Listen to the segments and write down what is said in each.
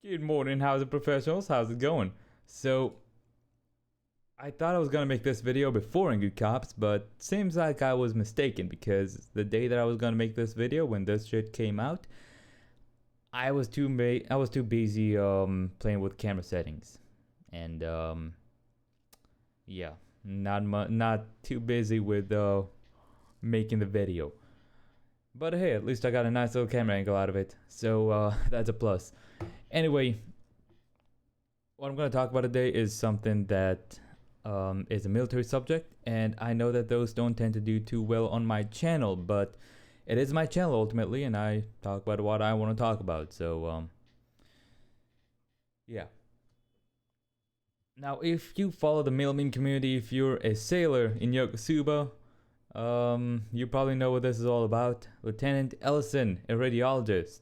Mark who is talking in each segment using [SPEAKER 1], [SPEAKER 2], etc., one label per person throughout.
[SPEAKER 1] Good morning, how's it, professionals? How's it going? So, I thought I was gonna make this video before in Good Cops, but seems like I was mistaken because the day that I was gonna make this video, when this shit came out, I was too busy playing with camera settings, and yeah, not too busy with making the video. But hey, at least I got a nice little camera angle out of it, so that's a plus. Anyway, what I'm going to talk about today is something that is a military subject, and I know that those don't tend to do too well on my channel, but it is my channel ultimately, and I talk about what I want to talk about. So, yeah. Now, if you follow the mailman community, if you're a sailor in Yokosuba, you probably know what this is all about. Lieutenant Ellison, a radiologist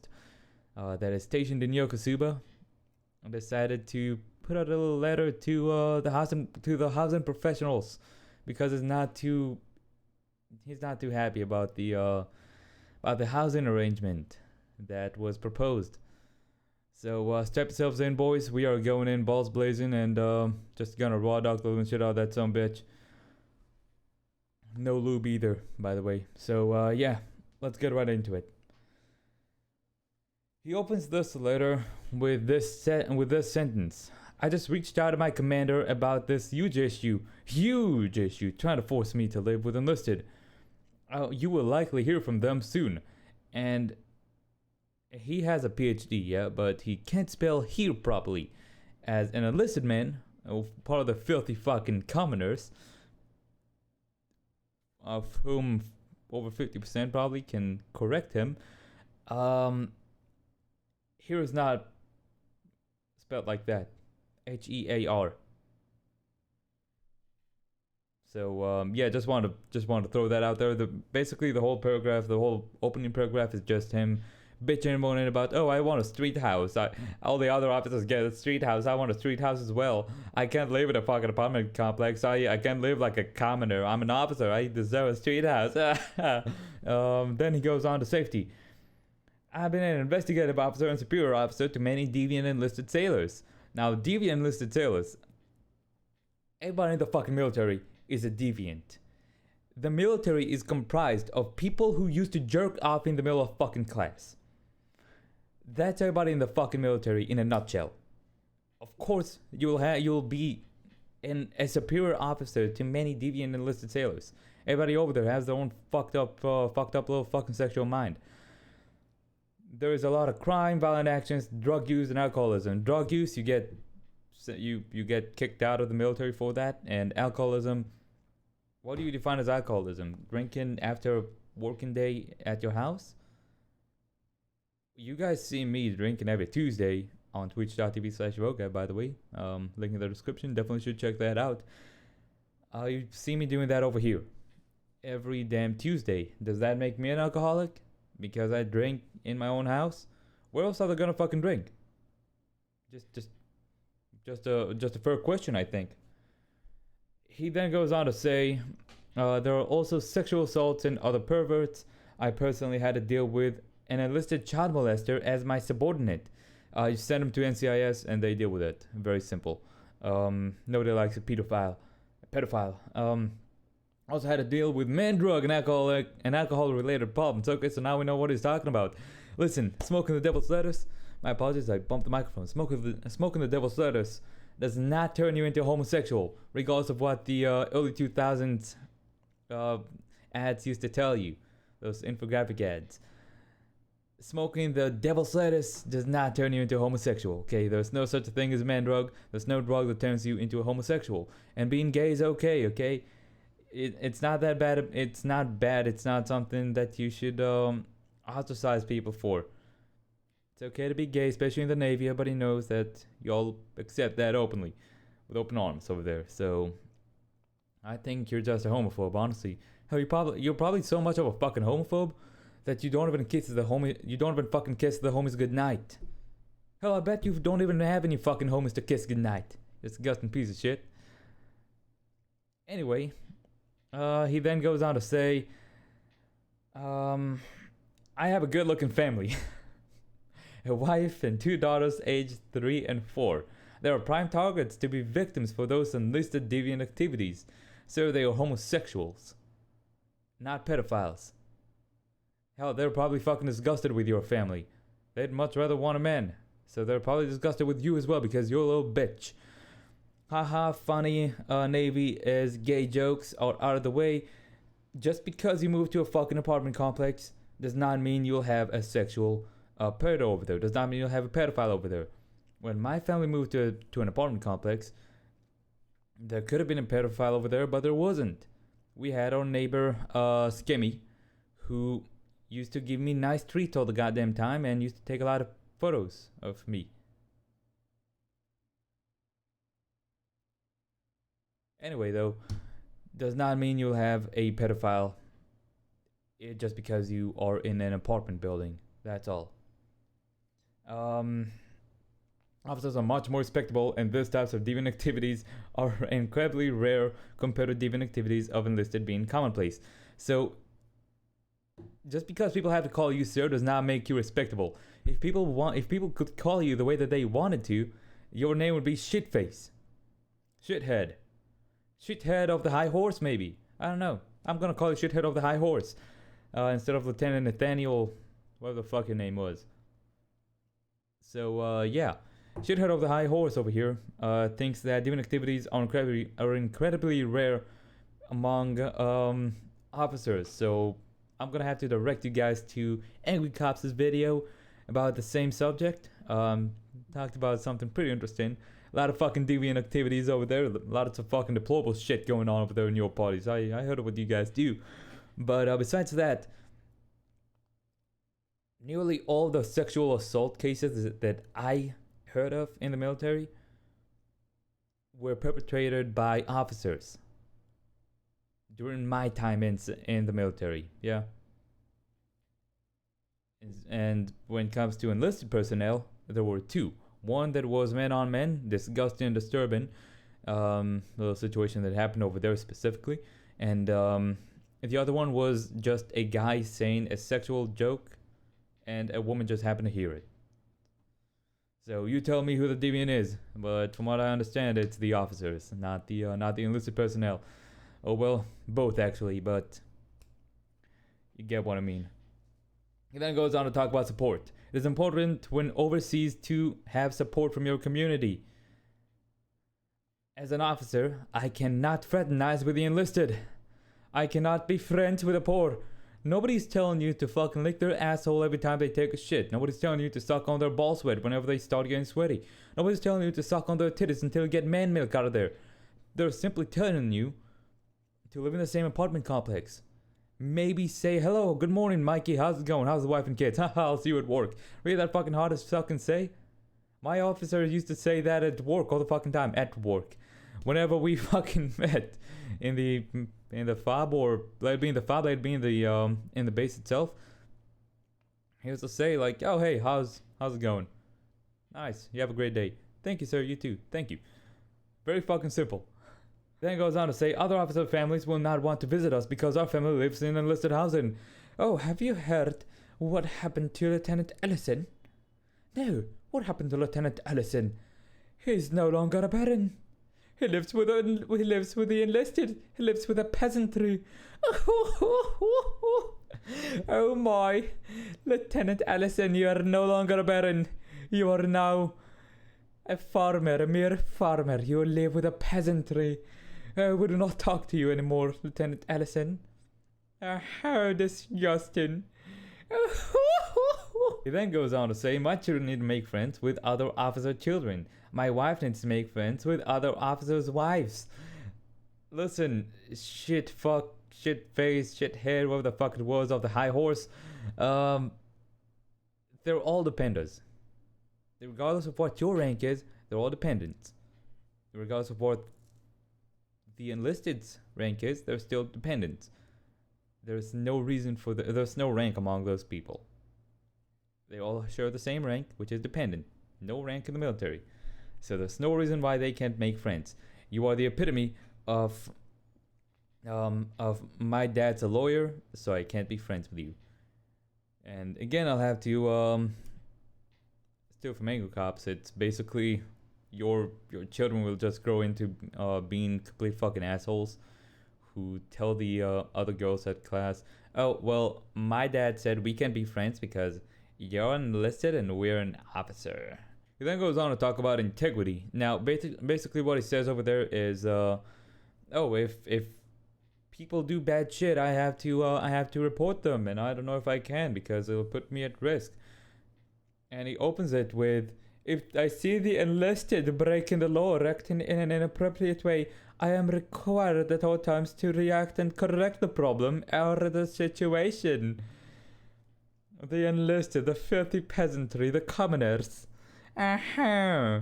[SPEAKER 1] that is stationed in Yokosuba, decided to put out a little letter to the housing professionals because he's not too happy about the housing arrangement that was proposed. So strap yourselves in, boys. We are going in balls blazing and just gonna raw dog the living shit out of that son bitch. No lube either, by the way. So yeah, let's get right into it. He opens this letter with this sentence. I just reached out to my commander about this huge issue, trying to force me to live with enlisted. You will likely hear from them soon. And he has a PhD, yeah, but he can't spell here properly. As an enlisted man, part of the filthy fucking commoners, of whom over 50% probably can correct him, here is not spelled like that. Hear. So yeah, just want to throw that out there. Basically the whole paragraph, the whole opening paragraph is just him bitching and moaning about, oh, I want a street house. All the other officers get a street house. I want a street house as well. I can't live in a fucking apartment complex. I can't live like a commoner. I'm an officer. I deserve a street house. Then he goes on to safety. I've been an investigative officer and superior officer to many deviant enlisted sailors. Now, deviant enlisted sailors, everybody in the fucking military is a deviant. The military is comprised of people who used to jerk off in the middle of fucking class. That's everybody in the fucking military in a nutshell. Of course, you'll be a superior officer to many deviant enlisted sailors. Everybody over there has their own fucked up little fucking sexual mind. There is a lot of crime, violent actions, drug use, and alcoholism. Drug use, you get kicked out of the military for that, and alcoholism. What do you define as alcoholism? Drinking after a working day at your house? You guys see me drinking every Tuesday on twitch.tv/Vogav, by the way. Link in the description. Definitely should check that out. You see me doing that over here every damn Tuesday. Does that make me an alcoholic? Because I drink in my own house? Where else are they gonna fucking drink? Just a fair question, I think. He then goes on to say, there are also sexual assaults and other perverts. I personally had to deal with an enlisted child molester as my subordinate. You send them to NCIS and they deal with it. Very simple. Nobody likes a pedophile. Also had to deal with man, drug, and alcohol-related problems. Okay, so now we know what he's talking about. Listen, smoking the devil's lettuce. My apologies, I bumped the microphone. Smoking the devil's lettuce does not turn you into a homosexual, regardless of what the early 2000s ads used to tell you. Those infographic ads. Smoking the devil's lettuce does not turn you into a homosexual, okay? There's no such a thing as a man drug. There's no drug that turns you into a homosexual. And being gay is okay, okay? It's not that bad. It's not bad. It's not something that you should ostracize people for. It's okay to be gay, especially in the Navy. Everybody knows that y'all accept that openly, with open arms over there. So, I think you're just a homophobe, honestly. Hell, you're probably so much of a fucking homophobe that you don't even fucking kiss the homies goodnight. Hell, I bet you don't even have any fucking homies to kiss goodnight. Disgusting piece of shit. Anyway, he then goes on to say, I have a good-looking family. a wife, and 2 daughters aged 3 and 4. They are prime targets to be victims for those enlisted deviant activities, so they are homosexuals, not pedophiles. Hell, they're probably fucking disgusted with your family. They'd much rather want a man, so they're probably disgusted with you as well because you're a little bitch. Haha, funny, Navy, as gay jokes are out of the way. Just because you move to a fucking apartment complex does not mean you'll have a sexual pedo over there. Does not mean you'll have a pedophile over there. When my family moved to an apartment complex, there could have been a pedophile over there, but there wasn't. We had our neighbor, Skimmy, who used to give me nice treats all the goddamn time and used to take a lot of photos of me. Anyway, though, does not mean you'll have a pedophile just because you are in an apartment building. That's all. Officers are much more respectable, and these types of deviant activities are incredibly rare compared to deviant activities of enlisted being commonplace. So, just because people have to call you sir does not make you respectable. If people could call you the way that they wanted to, your name would be Shitface, Shithead, Shithead of the High Horse, maybe. I don't know. I'm gonna call you Shithead of the High Horse instead of Lieutenant Nathaniel, whatever the fuck your name was. So yeah. Shithead of the High Horse over here thinks that deviant activities are incredibly rare among officers. So I'm gonna have to direct you guys to Angry Cops' video about the same subject. Talked about something pretty interesting. A lot of fucking deviant activities over there. Lots of fucking deplorable shit going on over there in your parties. I heard of what you guys do. But besides that, nearly all the sexual assault cases that I heard of in the military were perpetrated by officers during my time in the military. Yeah. And when it comes to enlisted personnel, there were 2. One that was men on men, disgusting and disturbing, little situation that happened over there specifically, and the other one was just a guy saying a sexual joke, and a woman just happened to hear it. So you tell me who the deviant is, but from what I understand, it's the officers, not the enlisted personnel. Oh well, both actually, but you get what I mean. He then goes on to talk about support. It is important when overseas to have support from your community. As an officer, I cannot fraternize with the enlisted. I cannot be friends with the poor. Nobody's telling you to fucking lick their asshole every time they take a shit. Nobody's telling you to suck on their ball sweat whenever they start getting sweaty. Nobody's telling you to suck on their titties until you get man milk out of there. They're simply telling you to live in the same apartment complex. Maybe say, hello, good morning, Mikey, how's it going? How's the wife and kids? Haha, I'll see you at work. Really that fucking hard to fucking say? My officer used to say that at work all the fucking time. At work. Whenever we fucking met in the fob, or let it be in the fob, let it be in the base itself, he used to say like, oh hey, how's it going? Nice, you have a great day. Thank you, sir, you too. Thank you. Very fucking simple. Then it goes on to say, other officer families will not want to visit us because our family lives in enlisted housing. Oh, have you heard what happened to Lieutenant Ellison? No, what happened to Lieutenant Ellison? He's no longer a baron. He lives with the enlisted. He lives with the peasantry. Oh my, Lieutenant Ellison, you are no longer a baron. You are now a farmer, a mere farmer. You live with the peasantry. I would not talk to you anymore, Lieutenant Ellison. How disgusting. He then goes on to say, my children need to make friends with other officer children. My wife needs to make friends with other officers' wives. Listen, shit, fuck, shit face, shit head, whatever the fuck it was of the high horse. They're all dependents. Regardless of what your rank is, they're all dependents. Regardless of what the enlisted's rank is, they're still dependents. There's no reason for there's no rank among those people. They all share the same rank, which is dependent. No rank in the military. So there's no reason why they can't make friends. You are the epitome of my dad's a lawyer, so I can't be friends with you. And again, I'll have to still for mango cops, it's basically your children will just grow into being complete fucking assholes who tell the other girls at class, oh well, my dad said we can be friends because you're enlisted and we're an officer. He then goes on to talk about integrity. Now, basically, what he says over there is, oh, if people do bad shit, I have to report them, and I don't know if I can because it'll put me at risk. And he opens it with, if I see the enlisted breaking the law or acting in an inappropriate way, I am required at all times to react and correct the problem or the situation. The enlisted, the filthy peasantry, the commoners. Uh-huh.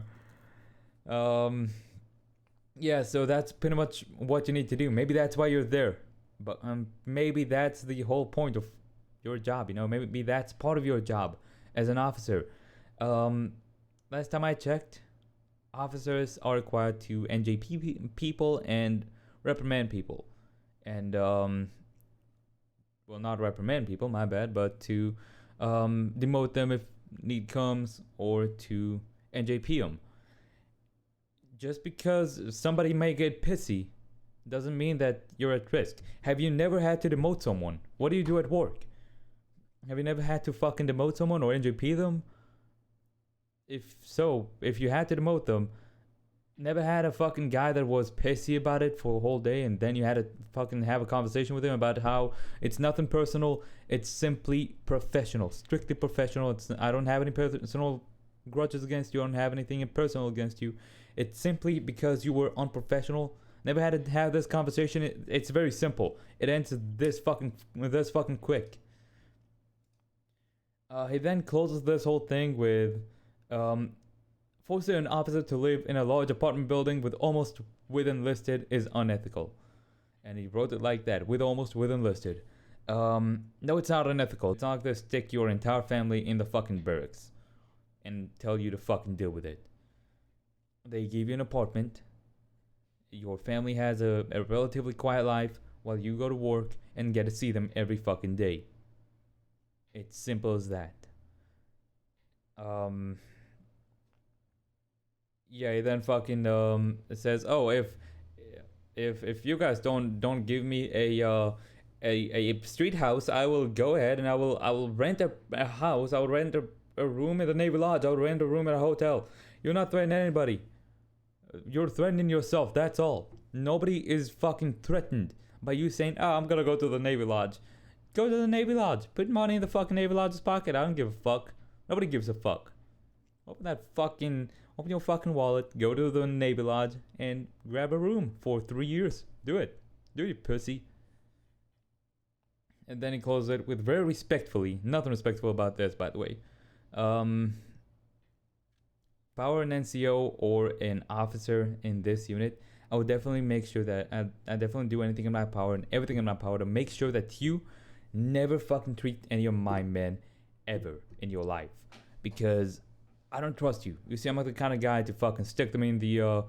[SPEAKER 1] Yeah, so that's pretty much what you need to do. Maybe that's why you're there. But maybe that's the whole point of your job, you know? Maybe that's part of your job as an officer. Last time I checked, officers are required to NJP people and reprimand people. And, well, not reprimand people, my bad, but to demote them if need comes or to NJP them. Just because somebody may get pissy doesn't mean that you're at risk. Have you never had to demote someone? What do you do at work? Have you never had to fucking demote someone or NJP them? If so, if you had to demote them, never had a fucking guy that was pissy about it for a whole day and then you had to fucking have a conversation with him about how it's nothing personal, it's simply professional, strictly professional. I don't have any personal grudges against you, I don't have anything personal against you. It's simply because you were unprofessional. Never had to have this conversation. It's very simple. It ends this fucking quick. He then closes this whole thing with forcing an officer to live in a large apartment building with enlisted is unethical. And he wrote it like that, with enlisted. No, it's not unethical. It's not like they stick your entire family in the fucking barracks and tell you to fucking deal with it. They give you an apartment. Your family has a relatively quiet life while you go to work and get to see them every fucking day. It's simple as that. Yeah, he then fucking says, oh, if you guys don't give me a street house, I will go ahead and I will rent a house. I will rent a room at the Navy Lodge. I will rent a room at a hotel. You're not threatening anybody. You're threatening yourself, that's all. Nobody is fucking threatened by you saying, oh, I'm gonna go to the Navy Lodge. Go to the Navy Lodge. Put money in the fucking Navy Lodge's pocket. I don't give a fuck. Nobody gives a fuck. Open your fucking wallet, go to the Navy Lodge, and grab a room for 3 years. Do it. Do it, you pussy. And then he closes it with very respectfully. Nothing respectful about this, by the way. Power an NCO or an officer in this unit, I would definitely make sure that I definitely do anything in my power and everything in my power to make sure that you never fucking treat any of my men ever in your life. Because I don't trust you. You see, I'm not the kind of guy to fucking stick them in the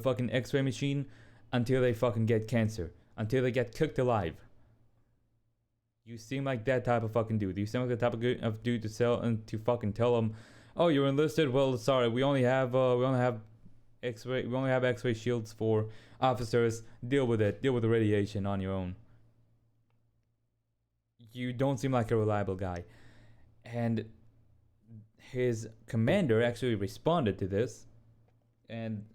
[SPEAKER 1] fucking x-ray machine until they fucking get cancer. Until they get cooked alive. You seem like that type of fucking dude. You seem like the type of dude to fucking tell them, oh, you're enlisted? Well, sorry, we only have X-ray shields for officers. Deal with it. Deal with the radiation on your own. You don't seem like a reliable guy. And his commander actually responded to this. And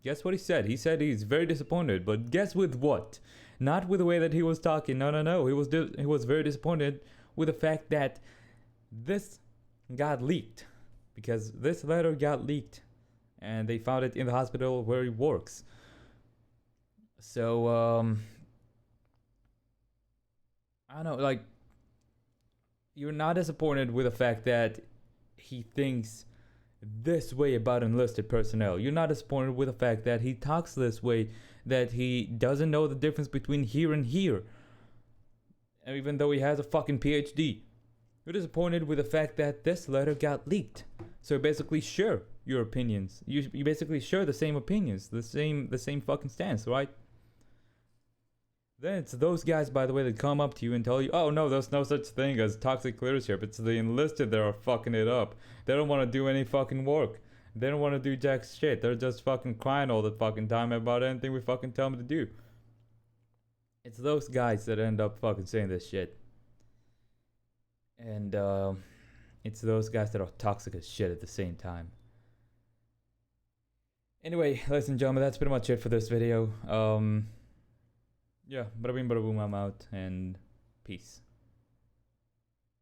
[SPEAKER 1] guess what he said? He said he's very disappointed. But guess with what? Not with the way that he was talking. No. He was very disappointed with the fact that this got leaked, because this letter got leaked and they found it in the hospital where he works. So I don't know, like, you're not disappointed with the fact that he thinks this way about enlisted personnel. You're not disappointed with the fact that he talks this way, that he doesn't know the difference between here and here, even though he has a fucking PhD. You're disappointed with the fact that this letter got leaked. So basically share your opinions. You basically share the same opinions, the same fucking stance, right? Then it's those guys, by the way, that come up to you and tell you, oh no, there's no such thing as toxic leadership. It's the enlisted that are fucking it up. They don't want to do any fucking work. They don't want to do jack shit. They're just fucking crying all the fucking time about anything we fucking tell them to do. It's those guys that end up fucking saying this shit. And it's those guys that are toxic as shit at the same time. Anyway, ladies and gentlemen, that's pretty much it for this video. Yeah, bada bing, bada boom, I'm out, and peace.